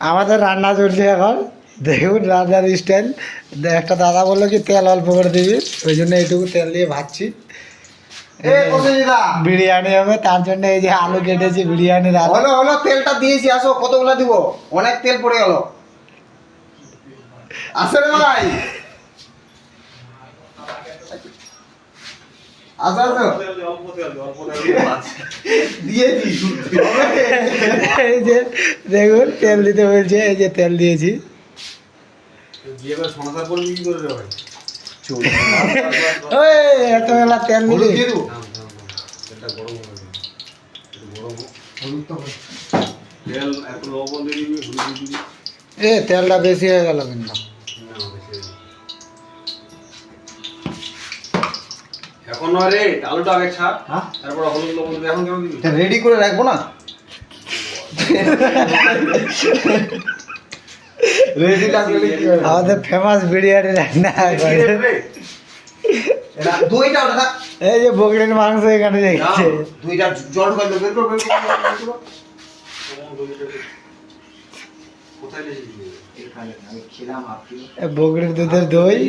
আমাদের রান্না চলছে এখন, দেখুন রান্নার স্টাইল। একটা দাদা বললো কি তেল অল্প করে দিবি, ওই জন্য এইটুকু তেল দিয়ে ভাজছি। বিরিয়ানি হবে, তার জন্য এই যে আলু কেটেছি বিরিয়ানির আলু। হলো হলো, তেলটা দিয়েছি, আসো কতগুলো দিব, অনেক তেল পড়ে গেল। আসলে ভাই আসো আসো, দিয়েছি। এই যে দেখুন তেল দিতে বলছে, এই যে তেল দিয়েছি। ওই এতবেলা তেল হলুদ দিবি? দিয়ে দেবো। এ তেলটা বেশি হয়ে গেল কিন্তু। এখন নয় রে, আলুটা আগে ছাড়, হ্যাঁ, তারপর হলুদ লবণ দিবি। এখন কেন দিবি? রেডি করে রাখবো না, রেডি লাগবে কি হবে? আমাদের ফেমাস বিরিয়ানি রান্না করে। এটা দইটা ওটা থাক। এই যে বকরির মাংস এখানে দেখছে। দইটা জল ঢুকাইলো, বের করো বের করো, বের করো। কোথায় লেগে দিবি? এখানে আমি খেলাম আপনি, বকরির দুধের দই।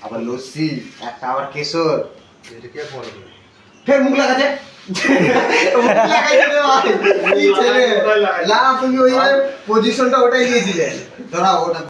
আবার লস্যি, একটা আবার কেশর। এটা কে পড়বে? ফের মুখ লাগাচ্ছে, মুখ লাগাইছে রে ভাই, কি ছেলে। না তুমি ওই পজিশনটা ওটাই দিয়েছিলে, ধরা ওটা।